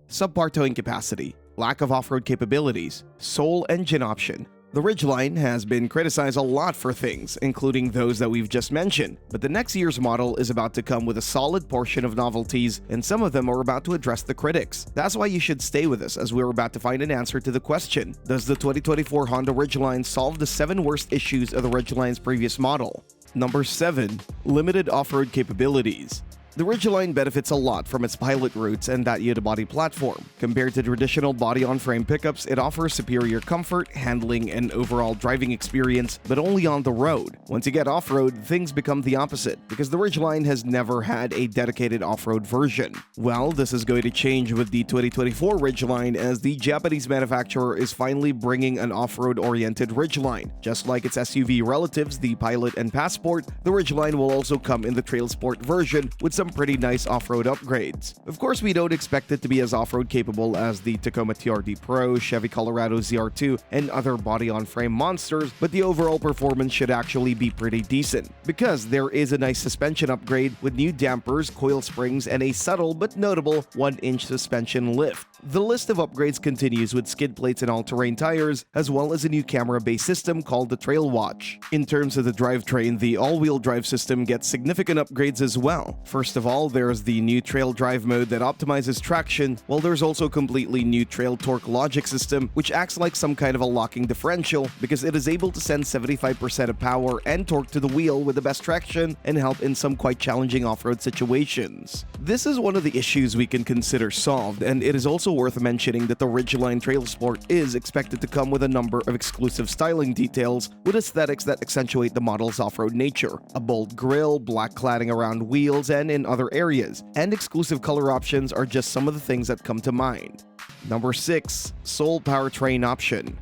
subpar towing capacity, lack of off-road capabilities, sole engine option. The Ridgeline has been criticized a lot for things, including those that we've just mentioned, but the next year's model is about to come with a solid portion of novelties, and some of them are about to address the critics. That's why you should stay with us, as we're about to find an answer to the question: does the 2024 Honda Ridgeline solve the 7 worst issues of the Ridgeline's previous model? Number 7. Limited off-road capabilities. The Ridgeline benefits a lot from its pilot roots and that unibody platform. Compared to traditional body-on-frame pickups, it offers superior comfort, handling, and overall driving experience, but only on the road. Once you get off-road, things become the opposite, because the Ridgeline has never had a dedicated off-road version. Well, this is going to change with the 2024 Ridgeline, as the Japanese manufacturer is finally bringing an off-road-oriented Ridgeline. Just like its SUV relatives, the Pilot and Passport, the Ridgeline will also come in the trailsport version with some pretty nice off-road upgrades. Of course, we don't expect it to be as off-road capable as the Tacoma TRD Pro, Chevy Colorado ZR2, and other body-on-frame monsters, but the overall performance should actually be pretty decent, because there is a nice suspension upgrade with new dampers, coil springs, and a subtle but notable 1-inch suspension lift. The list of upgrades continues with skid plates and all-terrain tires, as well as a new camera-based system called the Trail Watch. In terms of the drivetrain, the all-wheel drive system gets significant upgrades as well. First of all, there's the new trail drive mode that optimizes traction, while there's also completely new trail torque logic system, which acts like some kind of a locking differential, because it is able to send 75% of power and torque to the wheel with the best traction and help in some quite challenging off-road situations. This is one of the issues we can consider solved, and it is also worth mentioning that the Ridgeline Trailsport is expected to come with a number of exclusive styling details with aesthetics that accentuate the model's off-road nature: a bold grille, black cladding around wheels and in other areas, and exclusive color options are just some of the things that come to mind. Number 6. Sole Powertrain option.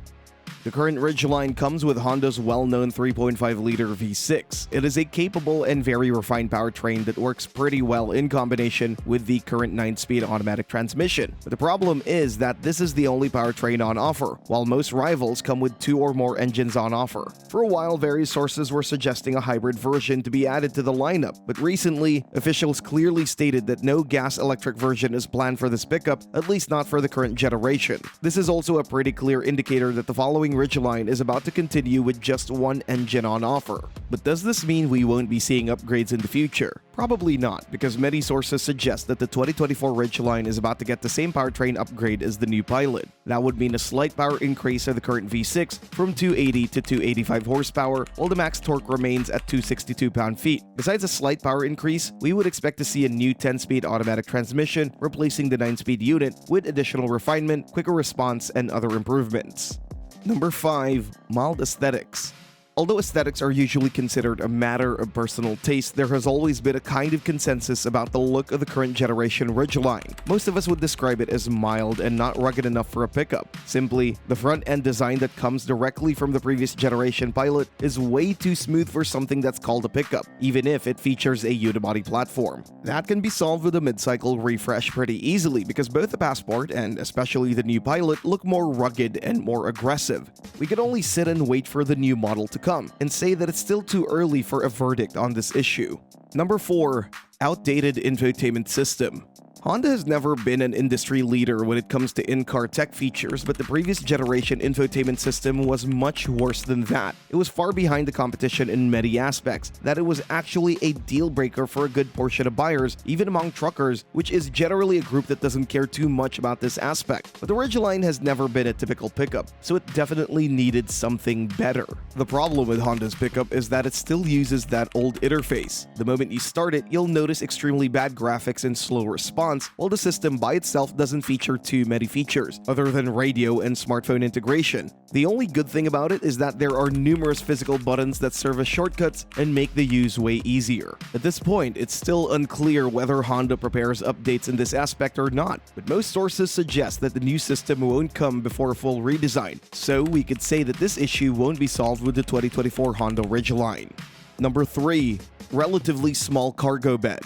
The current Ridgeline comes with Honda's well-known 3.5-liter V6. It is a capable and very refined powertrain that works pretty well in combination with the current 9-speed automatic transmission. But the problem is that this is the only powertrain on offer, while most rivals come with 2 or more engines on offer. For a while, various sources were suggesting a hybrid version to be added to the lineup, but recently, officials clearly stated that no gas-electric version is planned for this pickup, at least not for the current generation. This is also a pretty clear indicator that the following Ridgeline is about to continue with just 1 engine on offer. But does this mean we won't be seeing upgrades in the future? Probably not, because many sources suggest that the 2024 Ridgeline is about to get the same powertrain upgrade as the new Pilot. That would mean a slight power increase of the current V6 from 280 to 285 horsepower, while the max torque remains at 262 pound-feet. Besides a slight power increase, we would expect to see a new 10-speed automatic transmission replacing the 9-speed unit with additional refinement, quicker response, and other improvements. Number 5. Mild aesthetics. Although aesthetics are usually considered a matter of personal taste, there has always been a kind of consensus about the look of the current generation Ridgeline. Most of us would describe it as mild and not rugged enough for a pickup. Simply, the front-end design that comes directly from the previous generation Pilot is way too smooth for something that's called a pickup, even if it features a unibody platform. That can be solved with a mid-cycle refresh pretty easily, because both the Passport and especially the new Pilot look more rugged and more aggressive. We can only sit and wait for the new model to come and say that it's still too early for a verdict on this issue. Number 4. Outdated infotainment system. Honda has never been an industry leader when it comes to in-car tech features, but the previous generation infotainment system was much worse than that. It was far behind the competition in many aspects, that it was actually a deal-breaker for a good portion of buyers, even among truckers, which is generally a group that doesn't care too much about this aspect. But the Ridgeline has never been a typical pickup, so it definitely needed something better. The problem with Honda's pickup is that it still uses that old interface. The moment you start it, you'll notice extremely bad graphics and slow response, while the system by itself doesn't feature too many features, other than radio and smartphone integration. The only good thing about it is that there are numerous physical buttons that serve as shortcuts and make the use way easier. At this point, it's still unclear whether Honda prepares updates in this aspect or not, but most sources suggest that the new system won't come before a full redesign, so we could say that this issue won't be solved with the 2024 Honda Ridgeline. Number 3. Relatively small cargo bed.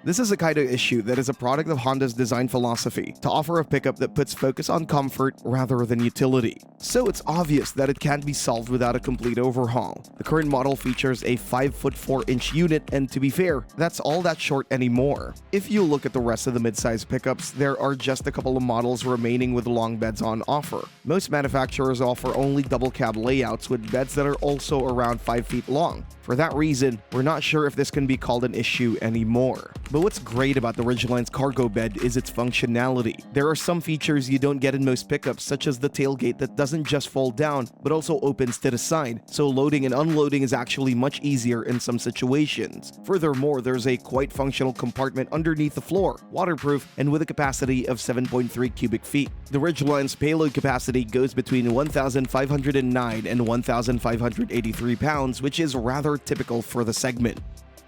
This is a kind of issue that is a product of Honda's design philosophy to offer a pickup that puts focus on comfort rather than utility. So it's obvious that it can't be solved without a complete overhaul. The current model features a 5'4" unit, and to be fair, that's all that short anymore. If you look at the rest of the midsize pickups, there are just a couple of models remaining with long beds on offer. Most manufacturers offer only double cab layouts with beds that are also around 5 feet long. For that reason, we're not sure if this can be called an issue anymore. But what's great about the Ridgeline's cargo bed is its functionality. There are some features you don't get in most pickups, such as the tailgate that doesn't just fold down, but also opens to the side, so loading and unloading is actually much easier in some situations. Furthermore, there's a quite functional compartment underneath the floor, waterproof, and with a capacity of 7.3 cubic feet. The Ridgeline's payload capacity goes between 1,509 and 1,583 pounds, which is rather typical for the segment.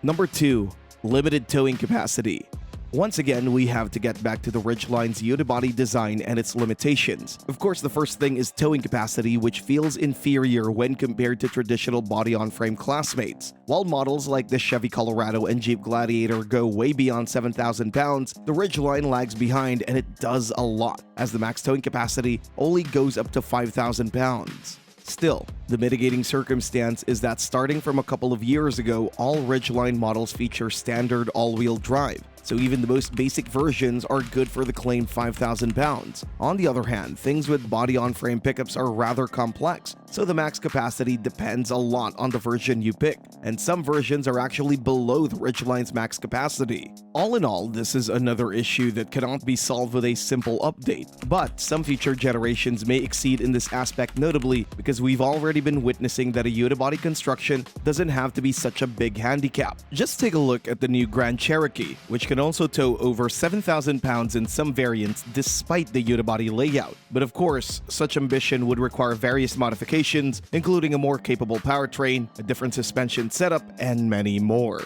Number 2. Limited towing capacity. Once again, we have to get back to the Ridgeline's unibody design and its limitations. Of course, the first thing is towing capacity, which feels inferior when compared to traditional body-on-frame classmates. While models like the Chevy Colorado and Jeep Gladiator go way beyond 7,000 pounds, the Ridgeline lags behind, and it does a lot, as the max towing capacity only goes up to 5,000 pounds. Still, the mitigating circumstance is that starting from a couple of years ago, all Ridgeline models feature standard all-wheel drive, so even the most basic versions are good for the claimed 5,000 pounds. On the other hand, things with body-on-frame pickups are rather complex, so the max capacity depends a lot on the version you pick, and some versions are actually below the Ridgeline's max capacity. All in all, this is another issue that cannot be solved with a simple update, but some future generations may exceed in this aspect, notably because we've already been witnessing that a unibody construction doesn't have to be such a big handicap. Just take a look at the new Grand Cherokee, which can also tow over 7,000 pounds in some variants despite the unibody layout. But of course, such ambition would require various modifications, including a more capable powertrain, a different suspension setup, and many more.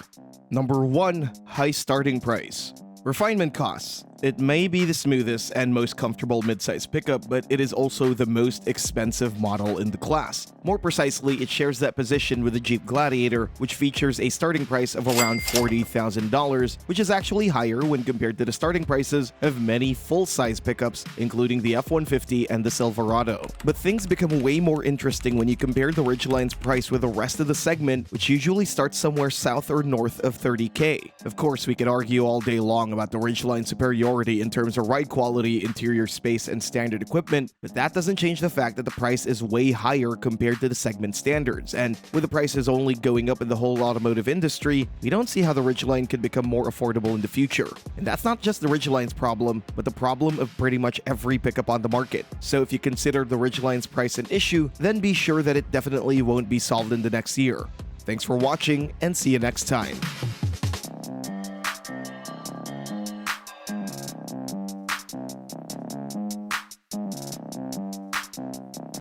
Number 1. High starting price. Refinement costs. It may be the smoothest and most comfortable midsize pickup, but it is also the most expensive model in the class. More precisely, it shares that position with the Jeep Gladiator, which features a starting price of around $40,000, which is actually higher when compared to the starting prices of many full-size pickups, including the F-150 and the Silverado. But things become way more interesting when you compare the Ridgeline's price with the rest of the segment, which usually starts somewhere south or north of $30K. Of course, we can argue all day long about the Ridgeline's superiority in terms of ride quality, interior space, and standard equipment, but that doesn't change the fact that the price is way higher compared to the segment standards, and with the prices only going up in the whole automotive industry, we don't see how the Ridgeline could become more affordable in the future. And that's not just the Ridgeline's problem, but the problem of pretty much every pickup on the market. So if you consider the Ridgeline's price an issue, then be sure that it definitely won't be solved in the next year. Thanks for watching, and see you next time.